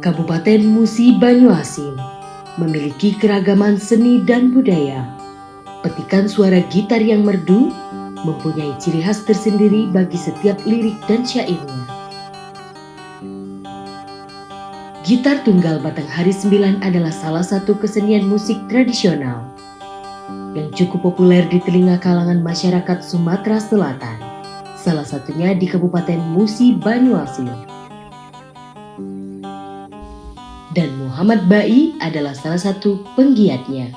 Kabupaten Musi Banyuasin memiliki keragaman seni dan budaya. Petikan suara gitar yang merdu mempunyai ciri khas tersendiri bagi setiap lirik dan syairnya. Gitar tunggal batang hari 9 adalah salah satu kesenian musik tradisional yang cukup populer di telinga kalangan masyarakat Sumatera Selatan, salah satunya di Kabupaten Musi Banyuasin. Dan Muhammad Bai adalah salah satu penggiatnya.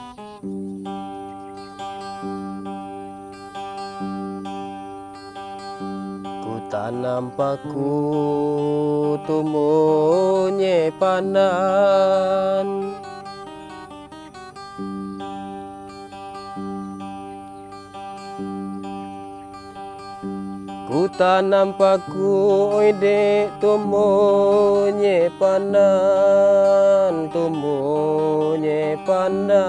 Ku tanam paku tumbuh nyepanan, ku tanam paku ide tumbuh nyepanan, tumbuh nyepanan.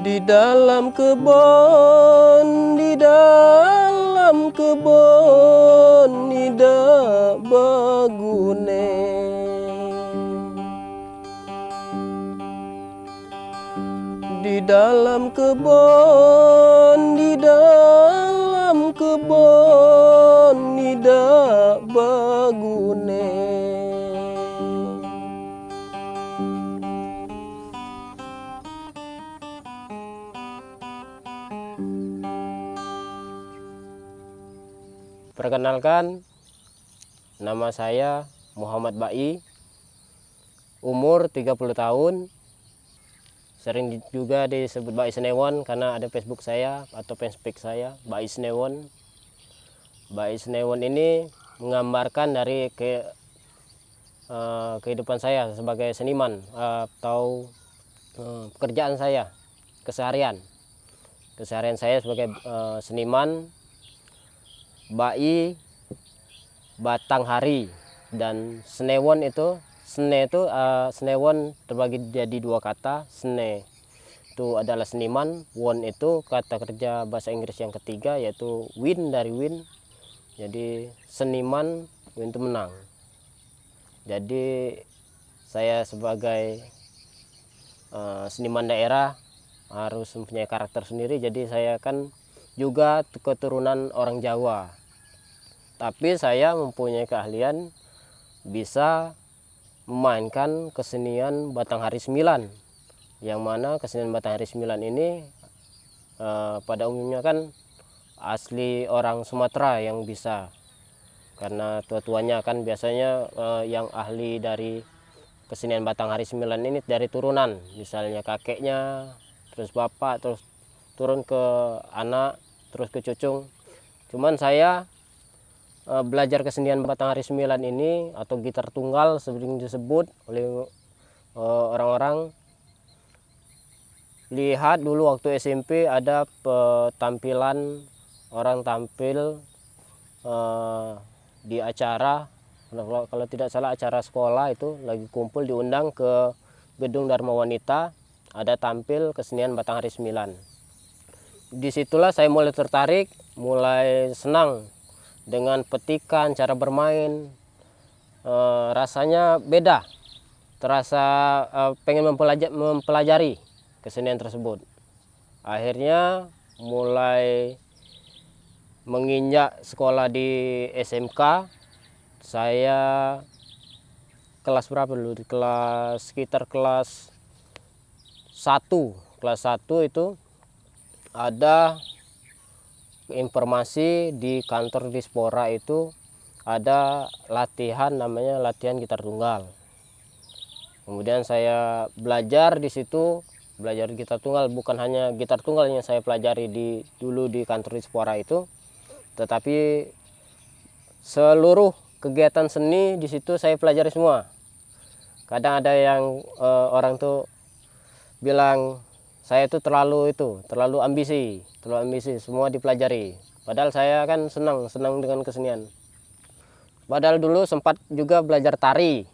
Di dalam kebun, di dalam kebun, tidak bagune. Di dalam kebun, di dalam kebun, tidak bagune. Perkenalkan, nama saya Muhammad Bai, umur 30 tahun, sering juga disebut Bai Snewon karena ada Facebook saya atau fanspage saya, Bai Snewon. Bai Snewon ini menggambarkan dari kehidupan saya sebagai seniman atau pekerjaan saya, keseharian saya sebagai seniman. Bai batang hari dan snewon itu snewon terbagi jadi dua kata. Sne itu adalah seniman, won itu kata kerja bahasa Inggris yang ketiga yaitu win dari win, jadi seniman, win itu menang. Jadi saya sebagai seniman daerah harus mempunyai karakter sendiri, jadi saya kan juga keturunan orang Jawa. Tapi saya mempunyai keahlian bisa memainkan kesenian batang hari 9. Yang mana kesenian batang hari 9 ini pada umumnya kan asli orang Sumatera yang bisa. Karena tua-tuanya kan biasanya yang ahli dari kesenian batang hari 9 ini dari turunan. Misalnya kakeknya, terus bapak, terus turun ke anak, terus ke cucung. Cuman saya belajar kesenian batang hari 9 ini atau gitar tunggal sering disebut oleh orang-orang. Lihat dulu waktu SMP ada tampilan orang tampil di acara, kalau tidak salah acara sekolah, itu lagi kumpul diundang ke gedung Dharma Wanita, ada tampil kesenian batang hari 9. Disitulah saya mulai tertarik, mulai senang dengan petikan, cara bermain. Rasanya beda, terasa pengen mempelajari kesenian tersebut. Akhirnya mulai menginjak sekolah di SMK, saya kelas berapa dulu? Sekitar kelas 1. Kelas 1 itu ada informasi di kantor Dispora, itu ada latihan namanya latihan gitar tunggal. Kemudian saya belajar di situ, belajar gitar tunggal. Bukan hanya gitar tunggal yang saya pelajari dulu di kantor Dispora itu, tetapi seluruh kegiatan seni di situ saya pelajari semua. Kadang ada yang orang tuh bilang saya itu terlalu ambisi, semua dipelajari. Padahal saya kan senang dengan kesenian. Padahal dulu sempat juga belajar tari,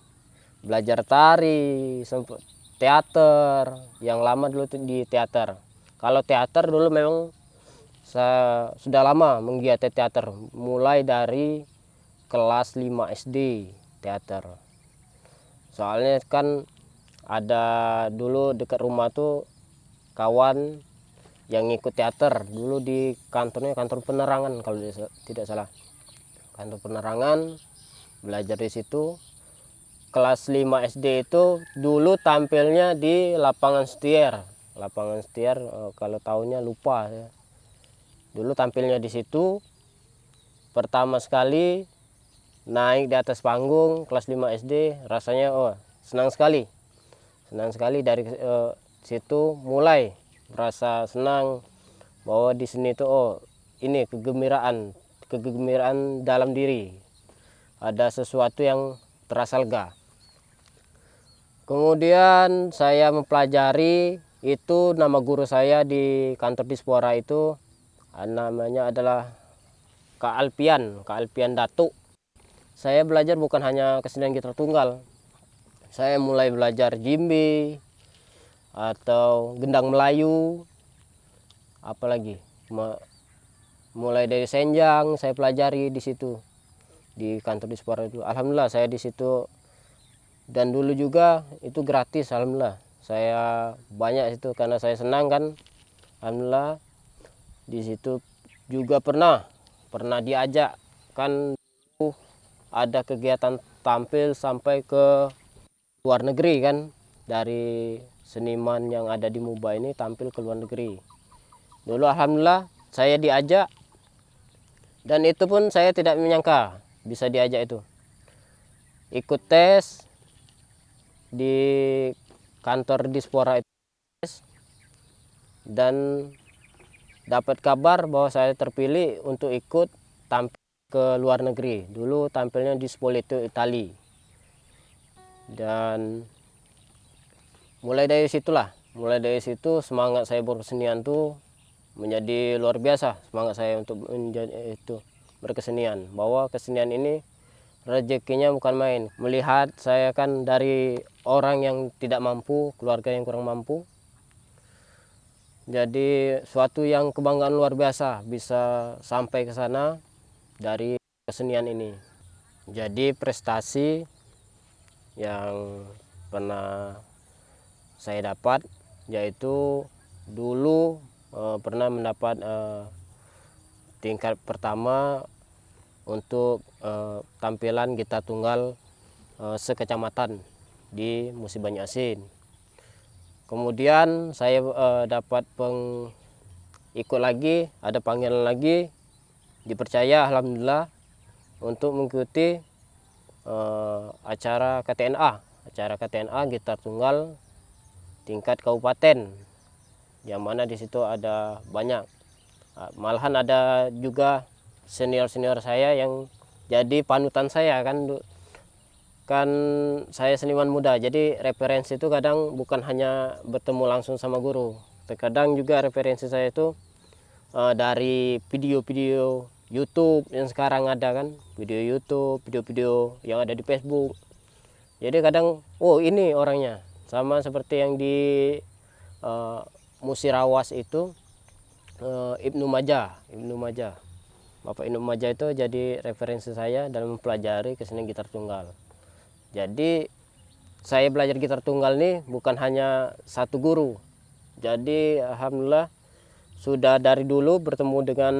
sempat teater, yang lama dulu di teater. Kalau teater dulu memang saya sudah lama menggiat teater, mulai dari kelas 5 SD teater. Soalnya kan ada dulu dekat rumah tuh kawan yang ikut teater dulu di kantornya, kantor penerangan kalau tidak salah, kantor penerangan, belajar di situ. Kelas 5 SD itu dulu tampilnya di lapangan Setier. Lapangan Setier, kalau tahunnya lupa ya. Dulu tampilnya di situ. Pertama sekali naik di atas panggung kelas 5 SD, rasanya senang sekali. Senang sekali. Dari situ mulai merasa senang bahwa di sini itu ini kegembiraan dalam diri. Ada sesuatu yang terasa lega. Kemudian saya mempelajari itu, nama guru saya di kantor Dispora itu namanya adalah Kak Alpian Datuk. Saya belajar bukan hanya kesenian gitar tunggal. Saya mulai belajar jimbe atau gendang Melayu, apalagi mulai dari senjang saya pelajari di situ di kantor Dispora itu. Alhamdulillah saya di situ. Dan dulu juga itu gratis, alhamdulillah. Saya banyak itu karena saya senang kan. Alhamdulillah di situ juga pernah diajak kan, ada kegiatan tampil sampai ke luar negeri kan. Dari seniman yang ada di Muba ini tampil ke luar negeri. Dulu alhamdulillah saya diajak, dan itu pun saya tidak menyangka bisa diajak itu. Ikut tes di kantor Dispora itu, dan dapat kabar bahwa saya terpilih untuk ikut tampil ke luar negeri. Dulu tampilnya di Spoleto, Italia. Dan mulai dari situ semangat saya berkesenian tuh menjadi luar biasa. Semangat saya untuk menjadi itu berkesenian, bahwa kesenian ini rezekinya bukan main. Melihat saya kan dari orang yang tidak mampu, keluarga yang kurang mampu, jadi suatu yang kebanggaan luar biasa bisa sampai ke sana dari kesenian ini. Jadi prestasi yang pernah saya dapat yaitu dulu pernah mendapat tingkat pertama untuk tampilan gitar tunggal sekecamatan di Musi Banyu-Asin. Kemudian saya dapat ikut lagi, ada panggilan lagi, dipercaya alhamdulillah untuk mengikuti acara KTNA gitar tunggal tingkat kabupaten, yang mana di situ ada banyak, malahan ada juga senior saya yang jadi panutan saya kan saya seniman muda, jadi referensi itu kadang bukan hanya bertemu langsung sama guru, terkadang juga referensi saya itu dari video-video YouTube yang sekarang ada kan, video YouTube, video-video yang ada di Facebook. Jadi kadang ini orangnya sama seperti yang di Musirawas itu, Ibnu Majah. Bapak Ibnu Majah itu jadi referensi saya dalam mempelajari kesenian gitar tunggal. Jadi saya belajar gitar tunggal ini bukan hanya satu guru. Jadi alhamdulillah sudah dari dulu bertemu dengan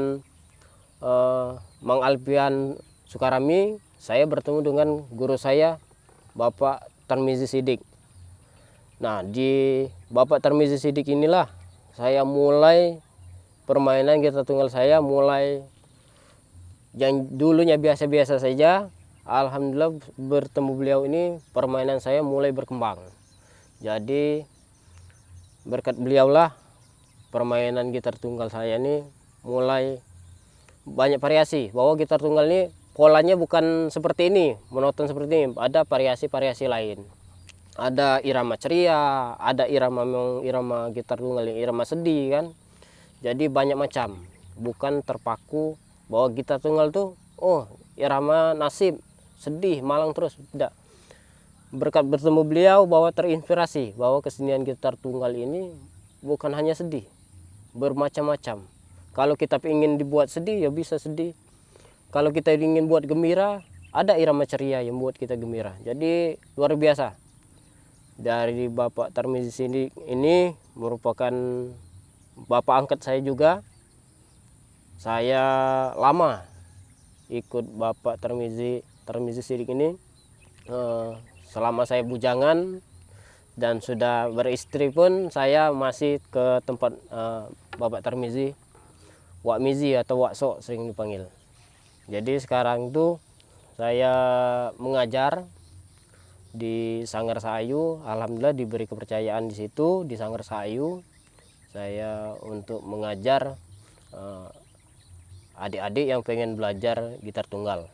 Mang Alpian Sukarami, saya bertemu dengan guru saya Bapak Tarmizi Sidik. Nah, di Bapak Tarmizi Sidik inilah saya mulai permainan gitar tunggal saya, mulai yang dulunya biasa-biasa saja, alhamdulillah bertemu beliau ini permainan saya mulai berkembang. Jadi berkat beliaulah permainan gitar tunggal saya ini mulai banyak variasi, bahwa gitar tunggal ini polanya bukan seperti ini, monoton seperti ini, ada variasi-variasi lain. Ada irama ceria, ada irama gitar tunggal yang irama sedih kan. Jadi banyak macam, bukan terpaku bahwa gitar tunggal tuh irama nasib, sedih, malang terus, tidak. Berkat bertemu beliau bahwa terinspirasi bahwa kesenian gitar tunggal ini bukan hanya sedih, bermacam-macam. Kalau kita ingin dibuat sedih ya bisa sedih. Kalau kita ingin buat gembira, ada irama ceria yang buat kita gembira. Jadi luar biasa. Dari Bapak Tarmizi Sidik ini merupakan bapak angkat saya juga. Saya lama ikut Bapak Tarmizi Sidik ini selama saya bujangan, dan sudah beristri pun saya masih ke tempat Bapak Tarmizi, Wak Mizi atau Wak Sok sering dipanggil. Jadi sekarang itu saya mengajar di Sanggar Sahayu. Alhamdulillah diberi kepercayaan di situ, di Sanggar Sahayu saya untuk mengajar adik-adik yang pengen belajar gitar tunggal.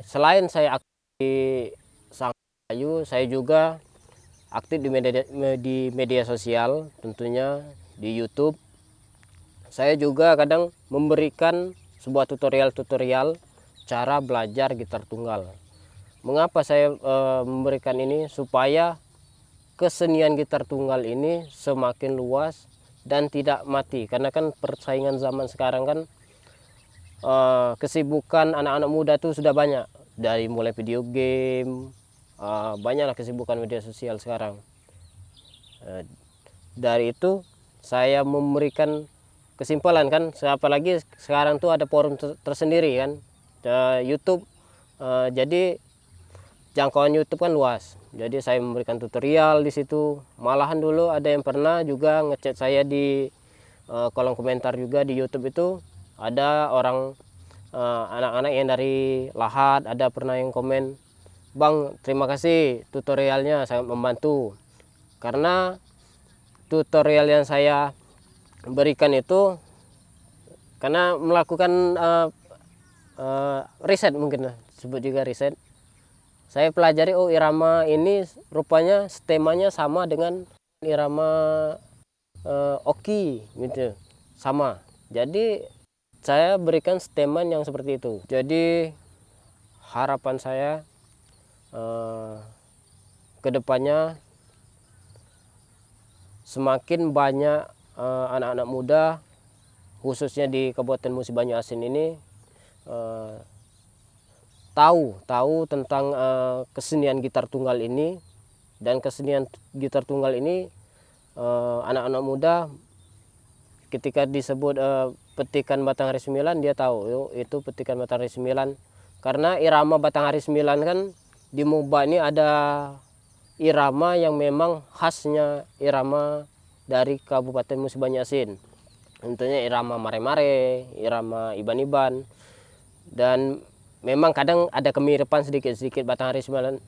Selain saya aktif di Sanggar Sahayu, saya juga aktif di media sosial, tentunya di YouTube. Saya juga kadang memberikan sebuah tutorial cara belajar gitar tunggal. Mengapa saya memberikan ini? Supaya kesenian gitar tunggal ini semakin luas dan tidak mati. Karena kan persaingan zaman sekarang kan kesibukan anak-anak muda tuh sudah banyak. Dari mulai video game, banyaklah kesibukan media sosial sekarang. Dari itu saya memberikan kesimpulan kan, apalagi sekarang tuh ada forum tersendiri kan, YouTube. Jadi jangkauan YouTube kan luas. Jadi saya memberikan tutorial di situ. Malahan dulu ada yang pernah juga ngechat saya di kolom komentar juga di YouTube itu. Ada orang anak-anak yang dari Lahat, ada pernah yang komen, "Bang, terima kasih tutorialnya sangat membantu." Karena tutorial yang saya berikan itu karena melakukan riset, mungkin disebut juga riset. Saya pelajari, oh irama ini rupanya stemanya sama dengan irama oki gitu, sama. Jadi saya berikan steman yang seperti itu. Jadi harapan saya ke depannya semakin banyak anak-anak muda khususnya di Kabupaten Musi Banyu Asin ini tahu tentang kesenian gitar tunggal ini. Dan kesenian gitar tunggal ini anak-anak muda ketika disebut petikan Batanghari 9, dia tahu itu petikan Batanghari 9. Karena irama Batanghari 9 kan di Moba ini ada irama yang memang khasnya irama dari Kabupaten Musi Banyu Asin. Tentunya irama mare-mare, irama iban-iban, dan memang kadang ada kemiripan sedikit-sedikit Batanghari 9,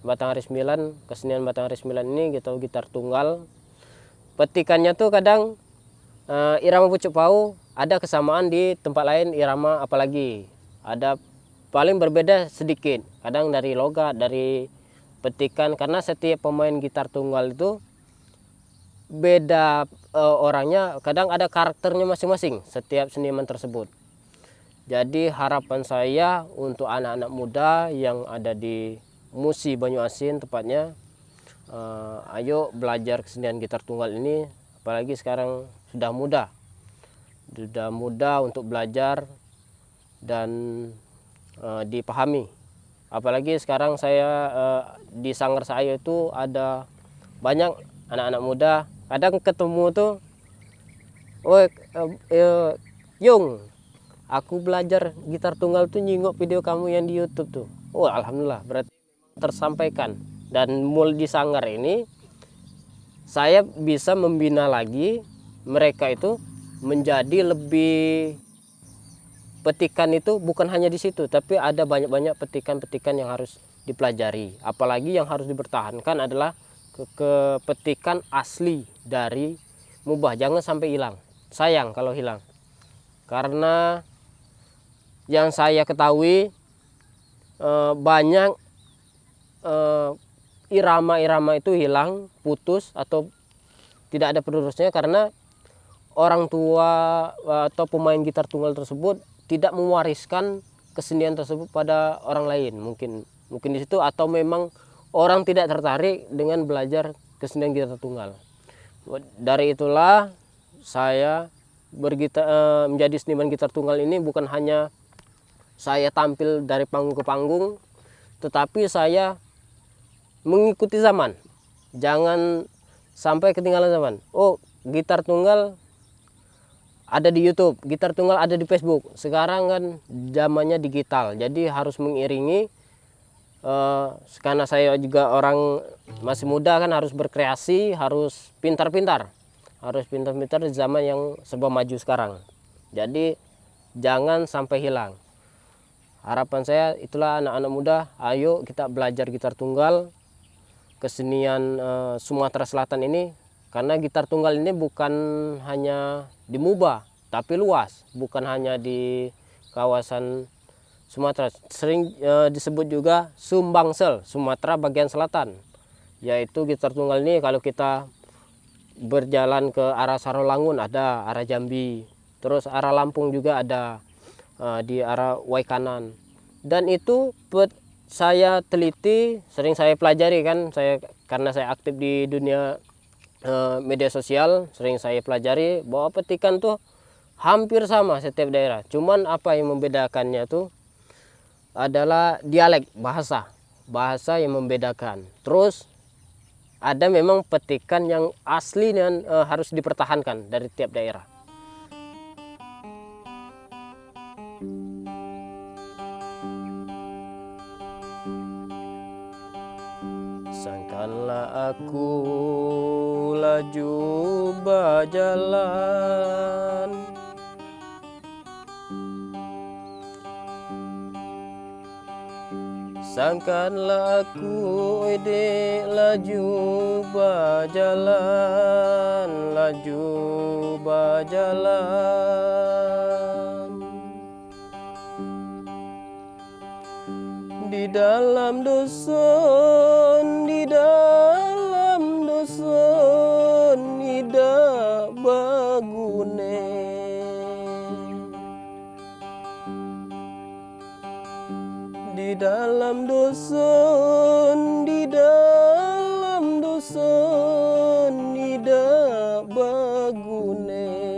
kesenian Batanghari 9 ini gitu, gitar tunggal. Petikannya tuh kadang irama pucuk pau ada kesamaan di tempat lain irama, apalagi ada paling berbeda sedikit. Kadang dari logat, dari petikan, karena setiap pemain gitar tunggal itu beda orangnya, kadang ada karakternya masing-masing setiap seniman tersebut. Jadi harapan saya untuk anak-anak muda yang ada di Musi Banyu Asin tepatnya, ayo belajar kesenian gitar tunggal ini, apalagi sekarang sudah mudah untuk belajar dan dipahami. Apalagi sekarang saya di Sanggar Sahayu itu ada banyak anak-anak muda, kadang ketemu tuh, "Oh, Yung, aku belajar gitar tunggal tuh nyingok video kamu yang di YouTube tuh." Oh, alhamdulillah, berarti tersampaikan. Dan mulai di Sanggar ini saya bisa membina lagi mereka itu menjadi lebih, petikan itu bukan hanya di situ, tapi ada banyak-banyak petikan-petikan yang harus dipelajari. Apalagi yang harus dipertahankan adalah petikan asli dari Mubah, jangan sampai hilang. Sayang kalau hilang. Karena yang saya ketahui banyak irama-irama itu hilang, putus, atau tidak ada penerusnya karena orang tua atau pemain gitar tunggal tersebut tidak mewariskan kesenian tersebut pada orang lain, mungkin di situ, atau memang orang tidak tertarik dengan belajar kesenian gitar tunggal. Dari itulah saya menjadi seniman gitar tunggal ini bukan hanya saya tampil dari panggung ke panggung, tetapi saya mengikuti zaman. Jangan sampai ketinggalan zaman. Oh, gitar tunggal ada di YouTube, gitar tunggal ada di Facebook. Sekarang kan zamannya digital, jadi harus mengiringi. Karena saya juga orang masih muda kan, harus berkreasi, harus pintar-pintar. Harus pintar-pintar di zaman yang serba maju sekarang. Jadi jangan sampai hilang. Harapan saya itulah anak-anak muda, ayo kita belajar gitar tunggal, kesenian Sumatera Selatan ini. Karena gitar tunggal ini bukan hanya di Muba, tapi luas. Bukan hanya di kawasan Sumatera. Sering disebut juga Sumbangsel, Sumatera bagian selatan. Yaitu gitar tunggal ini kalau kita berjalan ke arah Sarolangun ada, arah Jambi. Terus arah Lampung juga ada, di arah Waikanan. Dan itu saya teliti, sering saya pelajari kan, karena saya aktif di dunia media sosial, sering saya pelajari bahwa petikan tuh hampir sama setiap daerah. Cuman apa yang membedakannya tuh adalah dialek, bahasa yang membedakan. Terus ada memang petikan yang asli dan harus dipertahankan dari tiap daerah. Sangkanlah aku laju berjalan, sangkanlah aku laju berjalan, laju berjalan. Di dalam dusun, di dalam dusun, tidak bagune. Di dalam dusun, di dalam dusun, tidak bagune.